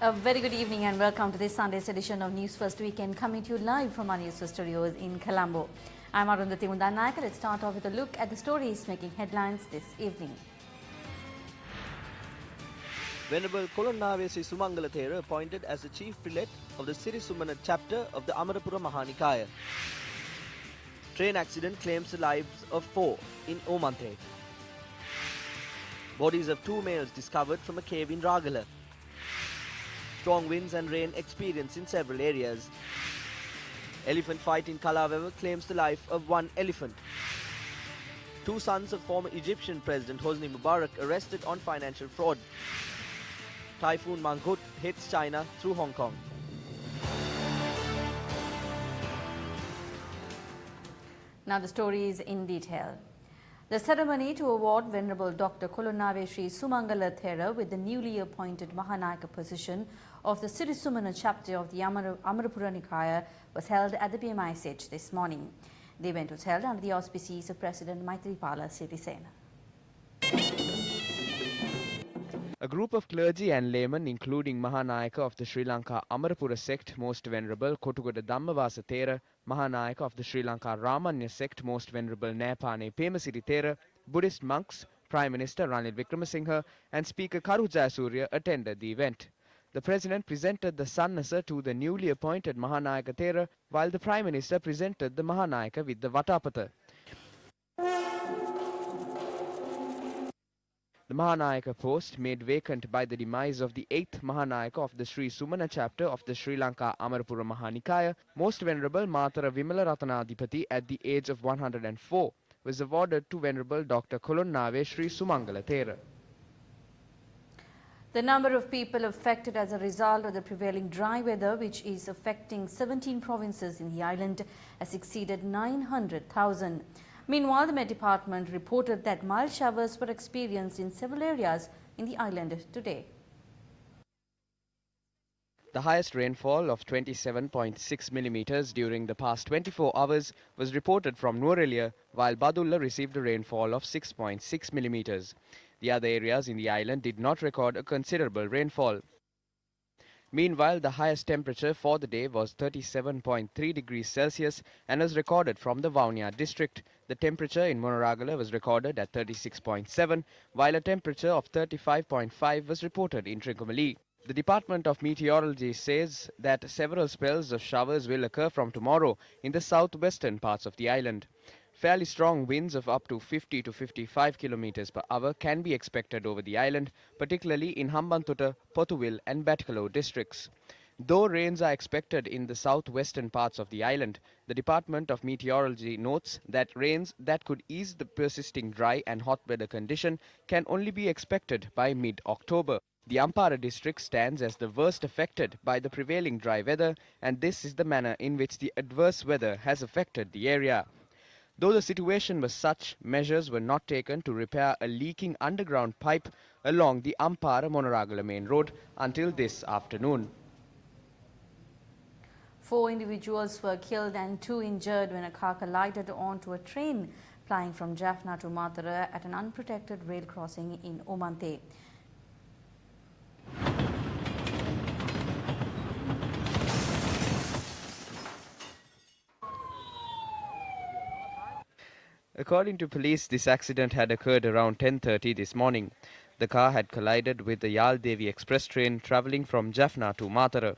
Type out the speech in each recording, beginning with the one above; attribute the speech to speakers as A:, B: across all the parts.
A: A very good evening and welcome to this Sunday's edition of News First Weekend, coming to you live from our Newsfirst studios in Colombo. I'm Arundhati Mundanayaka. Let's start off with a look at the stories making headlines this evening.
B: Venerable Kolonnave Sri Sumangala Thera appointed as the Chief Prelate of the Siri Sumana chapter of the Amarapura Mahanikaya. Train accident claims the lives of 4 in Omante. Bodies of 2 males discovered from a cave in Ragala. Strong winds and rain experienced in several areas. Elephant fight in Kalaweva claims the life of 1 elephant. 2 sons of former Egyptian President Hosni Mubarak arrested on financial fraud. Typhoon Mangkhut hits China through Hong Kong.
A: Now the stories in detail. The ceremony to award Venerable Dr. Kolonnave Sri Sumangala Thera with the newly appointed Mahanayaka position of the Siri Sumana chapter of the Amarapura Nikaya was held at the PMISH this morning. The event was held under the auspices of President Maithripala Sirisena.
C: A group of clergy and laymen, including Mahanayaka of the Sri Lanka Amarapura sect, Most Venerable Kotugoda Dhammavasa Thera, Mahanayaka of the Sri Lanka Ramanya sect, Most Venerable Nepane Pemasiri Thera, Buddhist monks, Prime Minister Ranil Wickremesinghe and Speaker Karu Jayasuriya attended the event. The President presented the Sannasa to the newly appointed Mahanayaka Thera, while the Prime Minister presented the Mahanayaka with the Vatapata. The Mahanayaka post, made vacant by the demise of the 8th Mahanayaka of the Sri Sumana chapter of the Sri Lanka Amarapura Mahanikaya, Most Venerable Matara Vimala Ratanadipati at the age of 104, was awarded to Venerable Dr. Kolonnave Sri Sumangala Thera.
A: The number of people affected as a result of the prevailing dry weather, which is affecting 17 provinces in the island, has exceeded 900,000. Meanwhile, the Met Department reported that mild showers were experienced in several areas in the island today.
C: The highest rainfall of 27.6 millimeters during the past 24 hours was reported from Nuwara, while Badulla received a rainfall of 6.6 millimeters. The other areas in the island did not record a considerable rainfall. Meanwhile, the highest temperature for the day was 37.3 degrees Celsius and was recorded from the Vaunia district. The temperature in Monoragala was recorded at 36.7, while a temperature of 35.5 was reported in Trincomalee. The Department of Meteorology says that several spells of showers will occur from tomorrow in the southwestern parts of the island. Fairly strong winds of up to 50 to 55 kilometers per hour can be expected over the island, particularly in Hambantota, Pothuwil and Batticaloa districts. Though rains are expected in the southwestern parts of the island, the Department of Meteorology notes that rains that could ease the persisting dry and hot weather condition can only be expected by mid-October. The Ampara district stands as the worst affected by the prevailing dry weather, and this is the manner in which the adverse weather has affected the area. Though the situation was such, measures were not taken to repair a leaking underground pipe along the Ampara-Monoragala main road until this afternoon.
A: 4 individuals were killed and 2 injured when a car collided onto a train plying from Jaffna to Mathura at an unprotected rail crossing in Omante.
C: According to police, this accident had occurred around 10:30 this morning. The car had collided with the Yaldevi express train travelling from Jaffna to Mathura.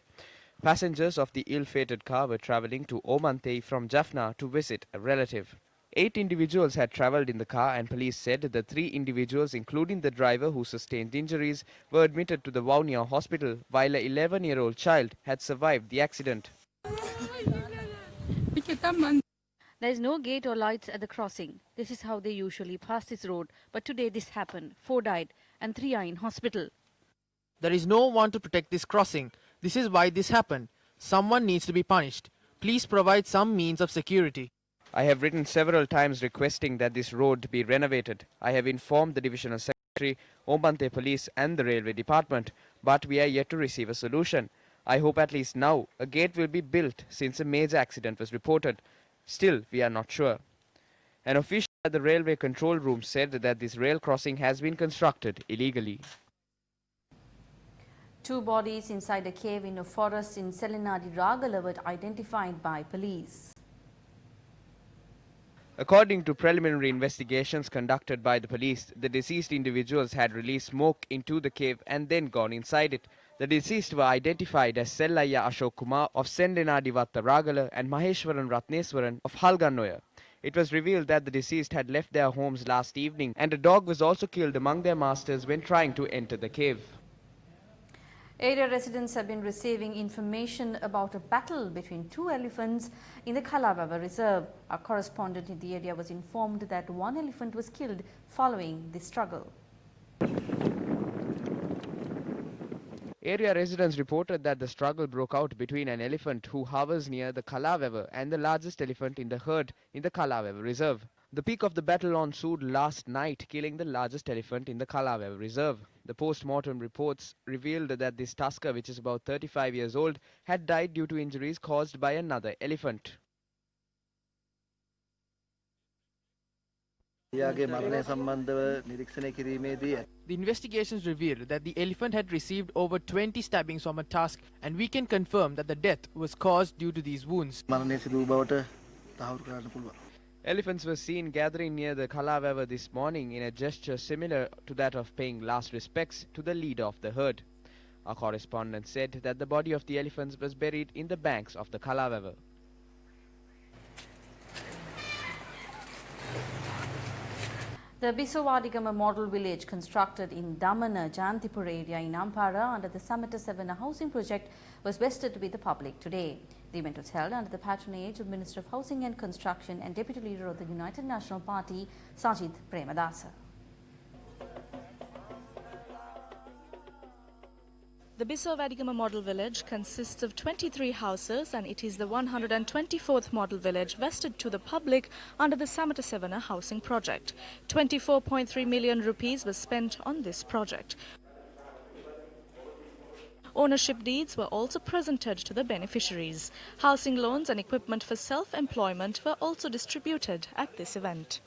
C: Passengers of the ill-fated car were travelling to Omante from Jaffna to visit a relative. 8 individuals had travelled in the car, and police said the 3 individuals, including the driver who sustained injuries, were admitted to the Vaunia hospital, while a 11-year-old child had survived the accident.
A: There is no gate or lights at the crossing. This is how they usually pass this road, but today this happened. 4 died and 3 are in hospital.
D: There is no one to protect this crossing. This is why this happened. Someone needs to be punished. Please provide some means of security.
C: I have written several times requesting that this road be renovated. I have informed the Divisional Secretary, Omante Police and the Railway Department, but we are yet to receive a solution. I hope at least now a gate will be built since a major accident was reported. Still, we are not sure. An official at the railway control room said that this rail crossing has been constructed illegally.
A: Two bodies inside a cave in a forest in Selenadi Ragala were identified by police.
C: According to preliminary investigations conducted by the police, the deceased individuals had released smoke into the cave and then gone inside it. The deceased were identified as Sellayya Ashok Kumar of Sendenadivatta Ragala and Maheshwaran Ratneswaran of Halgannoya. It was revealed that the deceased had left their homes last evening and a dog was also killed among their masters when trying to enter the cave.
A: Area residents have been receiving information about a battle between two elephants in the Kalawava Reserve. Our correspondent in the area was informed that one elephant was killed following the struggle.
C: Area residents reported that the struggle broke out between an elephant who hovers near the Kalawava and the largest elephant in the herd in the Kalawava Reserve. The peak of the battle ensued last night, killing the largest elephant in the Kalawava Reserve. The post-mortem reports revealed that this tusker, which is about 35 years old, had died due to injuries caused by another elephant.
D: The investigations revealed that the elephant had received over 20 stabbings from a tusk, and we can confirm that the death was caused due to these wounds.
C: Elephants were seen gathering near the Kalawava this morning in a gesture similar to that of paying last respects to the leader of the herd. Our correspondent said that the body of the elephants was buried in the banks of the Kalawava.
A: The Bisowadigama model village constructed in Damana, Jantipur area in Ampara under the Samata 7 housing project was vested with the public today. The event was held under the patronage of Minister of Housing and Construction and Deputy Leader of the United National Party, Sajid Premadasa.
E: The Bisowadigama model village consists of 23 houses and it is the 124th model village vested to the public under the Samata 7 housing project. 24.3 million rupees was spent on this project. Ownership deeds were also presented to the beneficiaries. Housing loans and equipment for self-employment were also distributed at this event.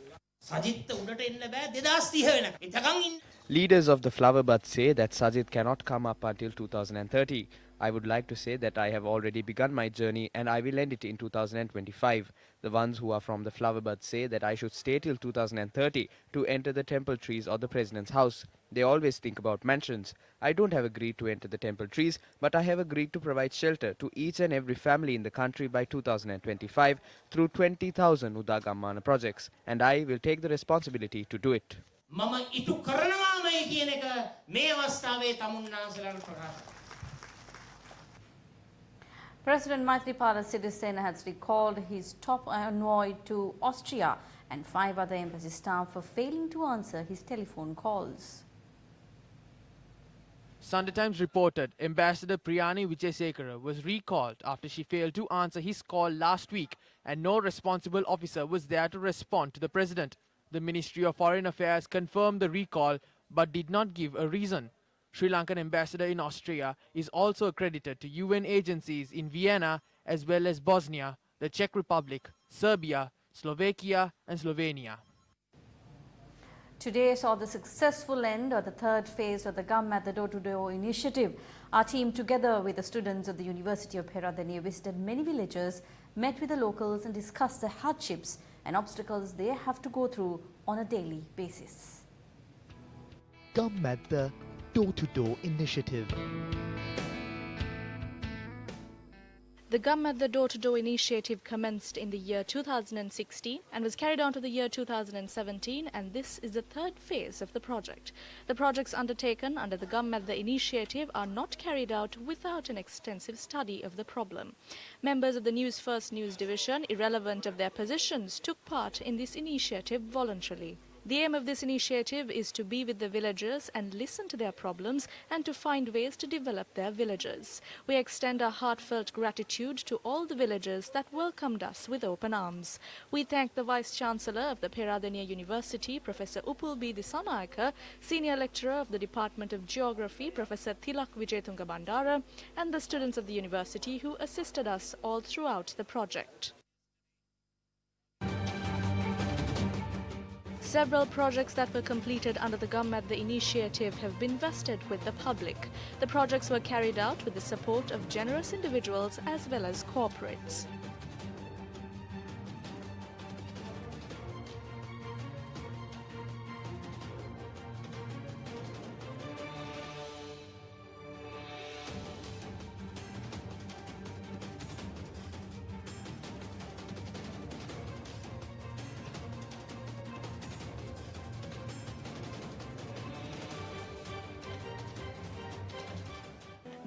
C: Leaders of the flower bud say that Sajid cannot come up until 2030. I would like to say that I have already begun my journey and I will end it in 2025. The ones who are from the flower bud say that I should stay till 2030 to enter the temple trees or the president's house. They always think about mansions. I don't have agreed to enter the temple trees, but I have agreed to provide shelter to each and every family in the country by 2025 through 20,000 Udagammana projects, and I will take the responsibility to do it.
A: President Maithripala Sirisena has recalled his top envoy to Austria and 5 other embassy staff for failing to answer his telephone calls.
D: Sunday Times reported Ambassador Priyani Vijayasekara was recalled after she failed to answer his call last week and no responsible officer was there to respond to the president. The Ministry of Foreign Affairs confirmed the recall but did not give a reason. Sri Lankan ambassador in Austria is also accredited to UN agencies in Vienna as well as Bosnia, the Czech Republic, Serbia, Slovakia and Slovenia.
A: Today saw the successful end of the third phase of the Gum at the Door-to-Door initiative. Our team, together with the students of the University of Peradeniya, visited many villages, met with the locals and discussed the hardships and obstacles they have to go through on a daily basis.
F: Gum at the Door-to-Door initiative.
E: The Gum at the Door-to-Door initiative commenced in the year 2016 and was carried on to the year 2017, and this is the third phase of the project. The projects undertaken under the Gum at the initiative are not carried out without an extensive study of the problem. Members of the Newsfirst news division, irrelevant of their positions, took part in this initiative voluntarily. The aim of this initiative is to be with the villagers and listen to their problems and to find ways to develop their villages. We extend our heartfelt gratitude to all the villagers that welcomed us with open arms. We thank the Vice-Chancellor of the Peradeniya University, Professor Upul B. Disanayaka, Senior Lecturer of the Department of Geography, Professor Tilak Wijetunga Bandara, and the students of the university who assisted us all throughout the project. Several projects that were completed under the Gammadda initiative have been vested with the public. The projects were carried out with the support of generous individuals as well as corporates.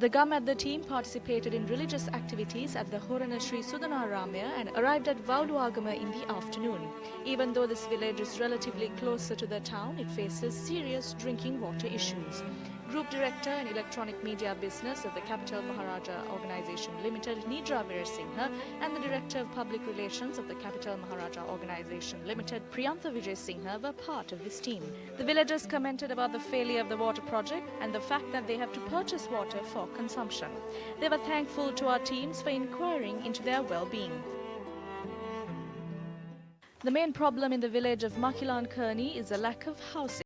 E: The Gammadda team participated in religious activities at the Horana Sri Sudanaramaya and arrived at Vauluagama in the afternoon. Even though this village is relatively closer to the town, it faces serious drinking water issues. Group Director in Electronic Media Business of the Capital Maharaja Organisation Limited, Nidra Veersinghe, and the Director of Public Relations of the Capital Maharaja Organisation Limited, Priyantha Vijay Singhe, were part of this team. The villagers commented about the failure of the water project and the fact that they have to purchase water for consumption. They were thankful to our teams for inquiring into their well-being. The main problem in the village of Makilan Kearney is a lack of housing.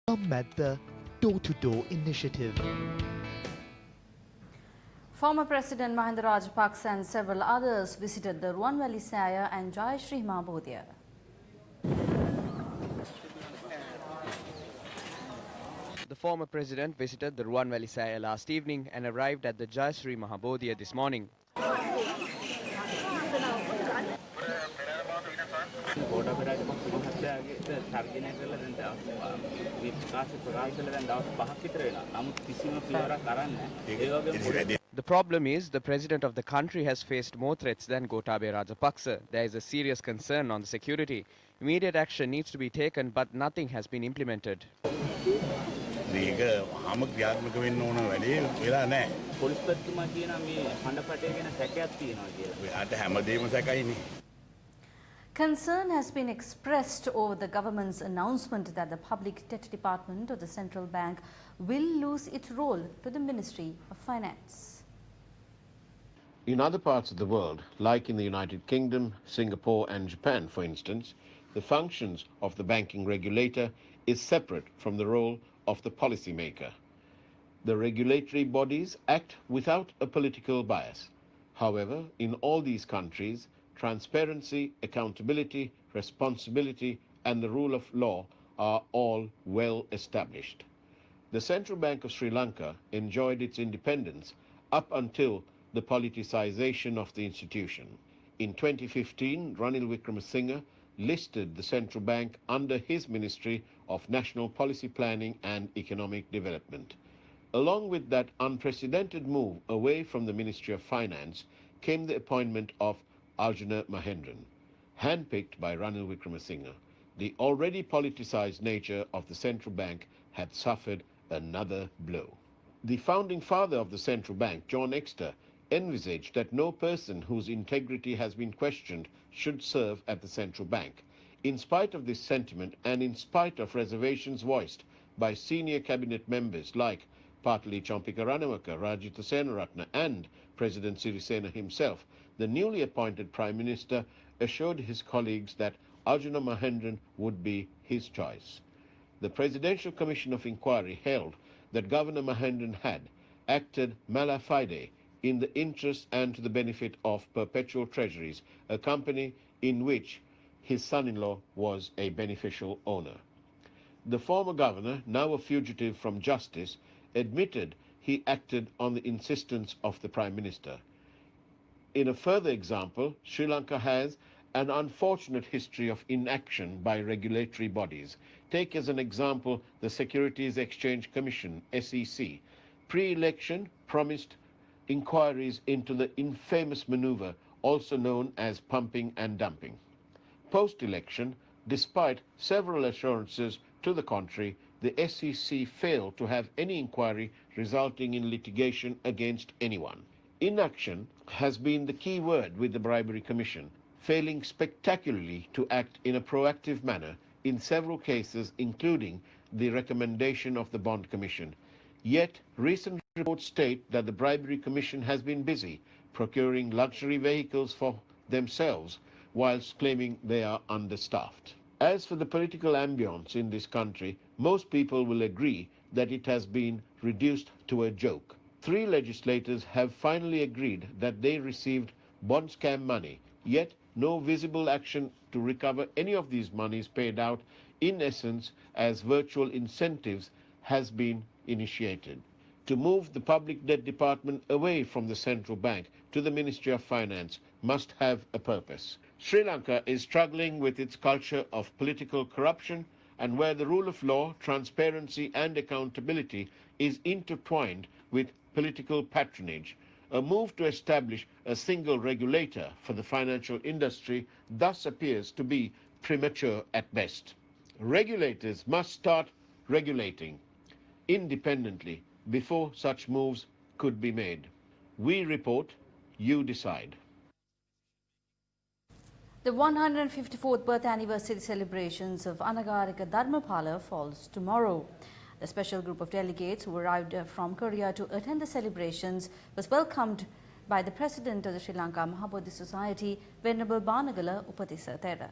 F: Gammadda door-to-door initiative.
A: Former President Mahinda Rajapaksa and several others visited the Ruwanwali Saya and Jayashree Mahabodhiya.
C: The former president visited the Ruwanwali Saya last evening and arrived at the Jayashree Mahabodhiya this morning. The problem is the president of the country has faced more threats than Gotabaya Rajapaksa. There is a serious concern on the security. Immediate action needs to be taken, but nothing has been implemented.
A: Concern has been expressed over the government's announcement that the Public Debt Department of the Central Bank will lose its role to the Ministry of Finance.
G: In other parts of the world, like in the United Kingdom, Singapore and Japan, for instance, the functions of the banking regulator is separate from the role of the policymaker. The regulatory bodies act without a political bias. However, in all these countries, transparency, accountability, responsibility and the rule of law are all well established. The Central Bank of Sri Lanka enjoyed its independence up until the politicization of the institution. In 2015, Ranil Wickremesinghe listed the central bank under his Ministry of National Policy Planning and Economic Development. Along with that unprecedented move away from the Ministry of Finance came the appointment of Arjuna Mahendran, handpicked by Ranil Wickremesinghe. The already politicized nature of the central bank had suffered another blow. The founding father of the central bank, John Exter, envisaged that no person whose integrity has been questioned should serve at the central bank. In spite of this sentiment and in spite of reservations voiced by senior cabinet members like Patali Chompika Ranawaka, Rajitha Senaratne and President Sirisena himself, the newly appointed Prime Minister assured his colleagues that Arjuna Mahendran would be his choice. The Presidential Commission of Inquiry held that Governor Mahendran had acted mala fide in the interest and to the benefit of Perpetual Treasuries, a company in which his son-in-law was a beneficial owner. The former governor, now a fugitive from justice, admitted he acted on the insistence of the Prime Minister. In a further example, Sri Lanka has an unfortunate history of inaction by regulatory bodies. Take as an example the Securities Exchange Commission, SEC. Pre-election promised inquiries into the infamous maneuver also known as pumping and dumping. Post-election, despite several assurances to the contrary, the SEC failed to have any inquiry resulting in litigation against anyone. Inaction has been the key word with the Bribery Commission, failing spectacularly to act in a proactive manner in several cases, including the recommendation of the Bond Commission. Yet, recent reports state that the Bribery Commission has been busy procuring luxury vehicles for themselves whilst claiming they are understaffed. As for the political ambience in this country, most people will agree that it has been reduced to a joke. 3 legislators have finally agreed that they received bond scam money, yet no visible action to recover any of these monies paid out, in essence, as virtual incentives has been initiated. To move the public debt department away from the central bank to the Ministry of Finance must have a purpose. Sri Lanka is struggling with its culture of political corruption, and where the rule of law, transparency and accountability is intertwined with political patronage. A move to establish a single regulator for the financial industry thus appears to be premature at best. Regulators must start regulating independently before such moves could be made. We report, you decide.
A: The 154th birth anniversary celebrations of Anagarika Dharmapala falls tomorrow. The special group of delegates who arrived from Korea to attend the celebrations was welcomed by the President of the Sri Lanka Mahabodhi Society, Venerable Banagala Upatissa Thera.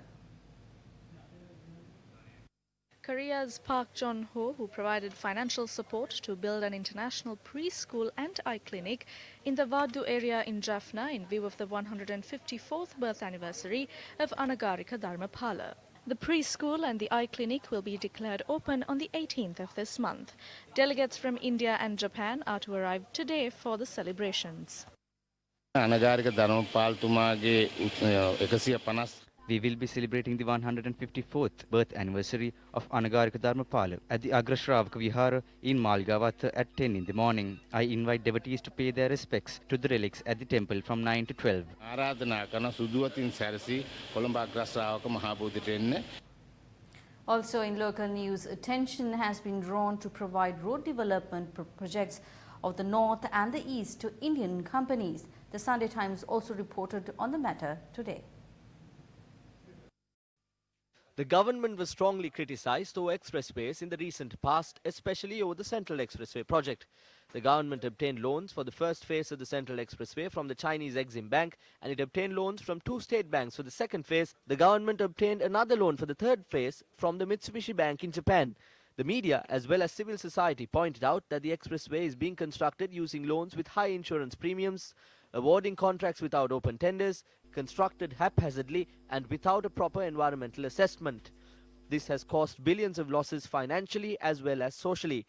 E: Korea's Park John-ho, who provided financial support to build an international preschool and eye clinic in the Vadu area in Jaffna in view of the 154th birth anniversary of Anagarika Dharmapala. The preschool and the eye clinic will be declared open on the 18th of this month. Delegates from India and Japan are to arrive today for the celebrations.
H: We will be celebrating the 154th birth anniversary of Anagarika Dharmapala at the Agrashravaka Vihara in Malgavath at 10 in the morning. I invite devotees to pay their respects to the relics at the temple from 9 to 12.
A: Also in local news, attention has been drawn to provide road development projects of the north and the east to Indian companies. The Sunday Times also reported on the matter today.
B: The government was strongly criticised over expressways in the recent past, especially over the Central Expressway project. The government obtained loans for the first phase of the Central Expressway from the Chinese Exim Bank, and it obtained loans from 2 state banks for the second phase. The government obtained another loan for the third phase from the Mitsubishi Bank in Japan. The media as well as civil society pointed out that the expressway is being constructed using loans with high insurance premiums, awarding contracts without open tenders, constructed haphazardly and without a proper environmental assessment. This has caused billions of losses financially as well as socially.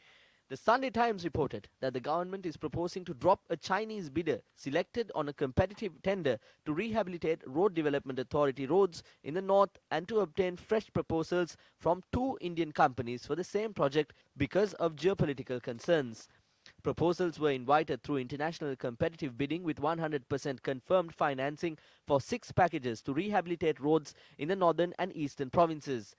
B: The Sunday Times reported that the government is proposing to drop a Chinese bidder selected on a competitive tender to rehabilitate Road Development Authority roads in the north and to obtain fresh proposals from 2 Indian companies for the same project because of geopolitical concerns. Proposals were invited through international competitive bidding with 100% confirmed financing for 6 packages to rehabilitate roads in the northern and eastern provinces.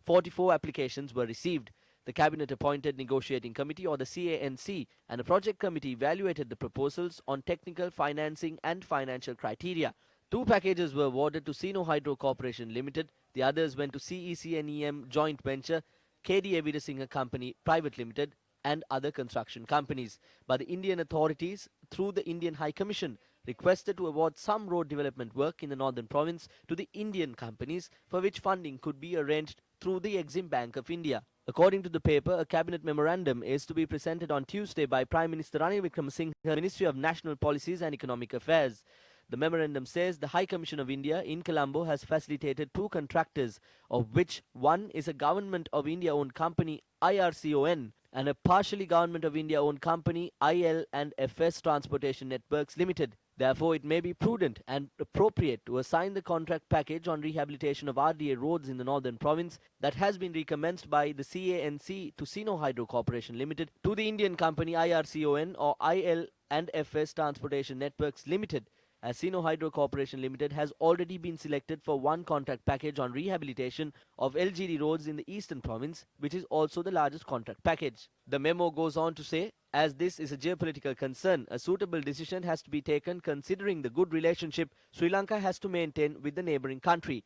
B: 44 applications were received. The cabinet-appointed negotiating committee, or the CANC, and a project committee evaluated the proposals on technical, financing and financial criteria. 2 packages were awarded to Sino Hydro Corporation Limited. The others went to CECNEM Joint Venture, KD Evidasinghe Company Private Limited, and other construction companies. But the Indian authorities, through the Indian High Commission, requested to award some road development work in the northern province to the Indian companies, for which funding could be arranged through the Exim Bank of India. According to the paper, a cabinet memorandum is to be presented on Tuesday by Prime Minister Ranil Wickremesinghe, Ministry of National Policies and Economic Affairs. The memorandum says the High Commission of India in Colombo has facilitated 2 contractors, of which one is a Government of India-owned company, IRCON, and a partially Government of India-owned company, IL&FS Transportation Networks Limited. Therefore, it may be prudent and appropriate to assign the contract package on rehabilitation of RDA roads in the northern province that has been recommenced by the CANC to Sino Hydro Corporation Limited to the Indian company IRCON or IL&FS Transportation Networks Limited, as Sino Hydro Corporation Limited has already been selected for one contract package on rehabilitation of LGD roads in the eastern province, which is also the largest contract package. The memo goes on to say, as this is a geopolitical concern, a suitable decision has to be taken considering the good relationship Sri Lanka has to maintain with the neighbouring country.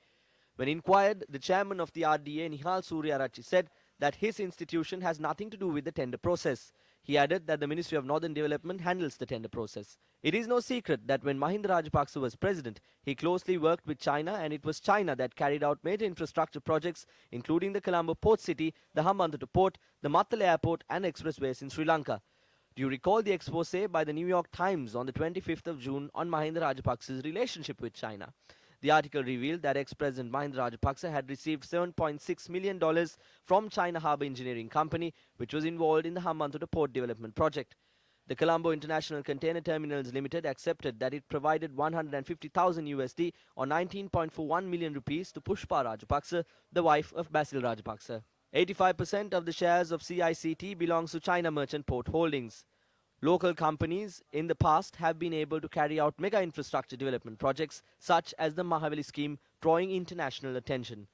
B: When inquired, the chairman of the RDA, Nihal Suryarachi, said that his institution has nothing to do with the tender process. He added that the Ministry of Northern Development handles the tender process. It is no secret that when Mahinda Rajapaksa was president, he closely worked with China, and it was China that carried out major infrastructure projects including the Colombo Port City, the Hambantota Port, the Matala Airport and expressways in Sri Lanka. Do you recall the expose by the New York Times on the 25th of June on Mahinda Rajapaksa's relationship with China? The article revealed that ex-President Mahinda Rajapaksa had received $7.6 million from China Harbour Engineering Company, which was involved in the Hambantota Port Development Project. The Colombo International Container Terminals Limited accepted that it provided 150,000 USD or 19.41 million rupees to Pushpa Rajapaksa, the wife of Basil Rajapaksa. 85% of the shares of CICT belongs to China Merchant Port Holdings. Local companies in the past have been able to carry out mega infrastructure development projects such as the Mahavali scheme, drawing international attention.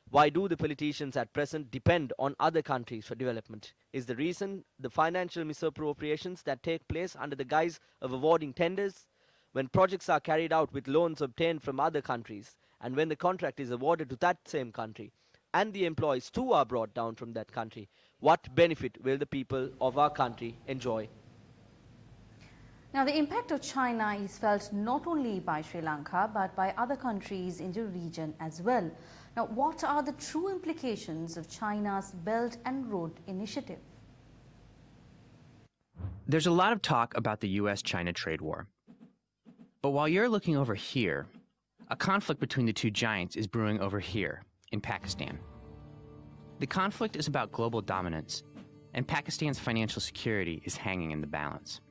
B: Why do the politicians at present depend on other countries for development? Is the reason the financial misappropriations that take place under the guise of awarding tenders? When projects are carried out with loans obtained from other countries, and when the contract is awarded to that same country, and the employees too are brought down from that country, what benefit will the people of our country enjoy?
A: Now, the impact of China is felt not only by Sri Lanka but by other countries in the region as well. Now, what are the true implications of China's Belt and Road Initiative?
I: There's a lot of talk about the US-China trade war. But while you're looking over here, a conflict between the two giants is brewing over here in Pakistan. The conflict is about global dominance, and Pakistan's financial security is hanging in the balance.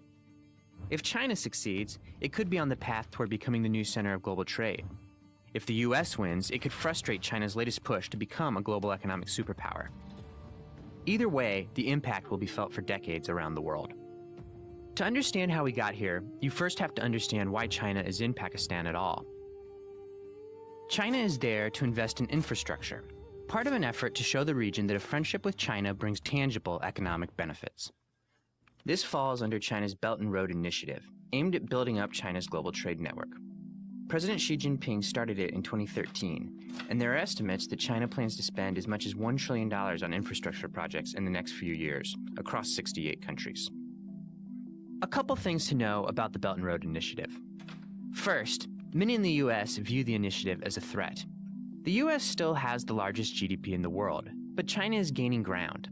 I: If China succeeds, it could be on the path toward becoming the new center of global trade. If the US wins, it could frustrate China's latest push to become a global economic superpower. Either way, the impact will be felt for decades around the world. To understand how we got here, you first have to understand why China is in Pakistan at all. China is there to invest in infrastructure, part of an effort to show the region that a friendship with China brings tangible economic benefits. This falls under China's Belt and Road Initiative, aimed at building up China's global trade network. President Xi Jinping started it in 2013, and there are estimates that China plans to spend as much as $1 trillion on infrastructure projects in the next few years, across 68 countries. A couple things to know about the Belt and Road Initiative. First, many in the US view the initiative as a threat. The US still has the largest GDP in the world, but China is gaining ground.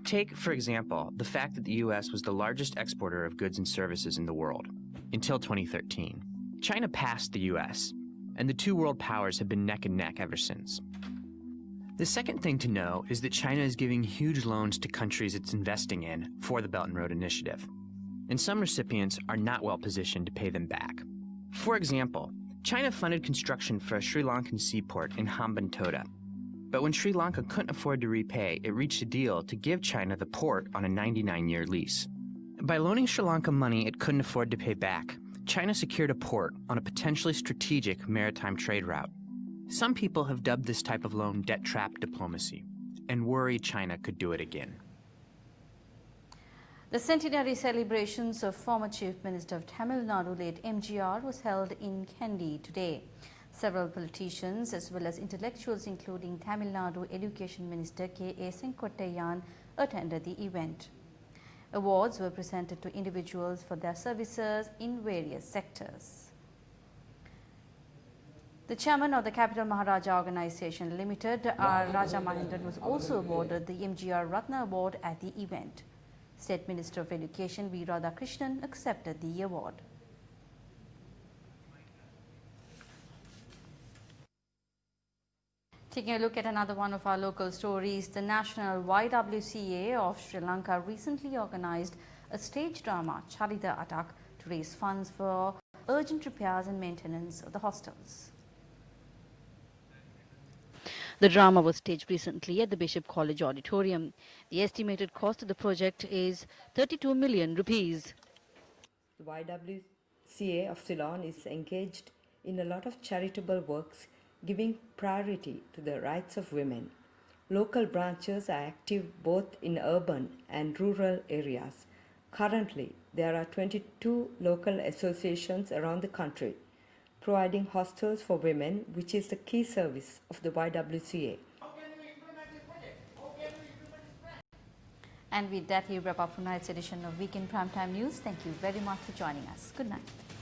I: Take, for example, the fact that the US was the largest exporter of goods and services in the world, until 2013. China passed the US, and the two world powers have been neck and neck ever since. The second thing to know is that China is giving huge loans to countries it's investing in for the Belt and Road Initiative, and some recipients are not well positioned to pay them back. For example, China funded construction for a Sri Lankan seaport in Hambantota. But when Sri Lanka couldn't afford to repay, it reached a deal to give China the port on a 99-year lease. By loaning Sri Lanka money it couldn't afford to pay back, China secured a port on a potentially strategic maritime trade route. Some people have dubbed this type of loan debt trap diplomacy and worry China could do it again.
A: The centenary celebrations of former Chief Minister of Tamil Nadu, late MGR, was held in Kandy today. Several politicians as well as intellectuals including Tamil Nadu Education Minister K.A. Senkottayan attended the event. Awards were presented to individuals for their services in various sectors. The chairman of the Capital Maharaja Organisation Limited, R. Raja Mahendran, was also awarded the MGR Ratna Award at the event. State Minister of Education V. Radhakrishnan accepted the award. Taking a look at another one of our local stories, the National YWCA of Sri Lanka recently organised a stage drama, Charita Atak, to raise funds for urgent repairs and maintenance of the hostels. The drama was staged recently at the Bishop College Auditorium. The estimated cost of the project is 32 million rupees.
J: The YWCA of Ceylon is engaged in a lot of charitable works, giving priority to the rights of women. Local branches are active both in urban and rural areas. Currently, there are 22 local associations around the country providing hostels for women, which is the key service of the YWCA.
A: And with that, we wrap up tonight's edition of Weekend Primetime News. Thank you very much for joining us. Good night.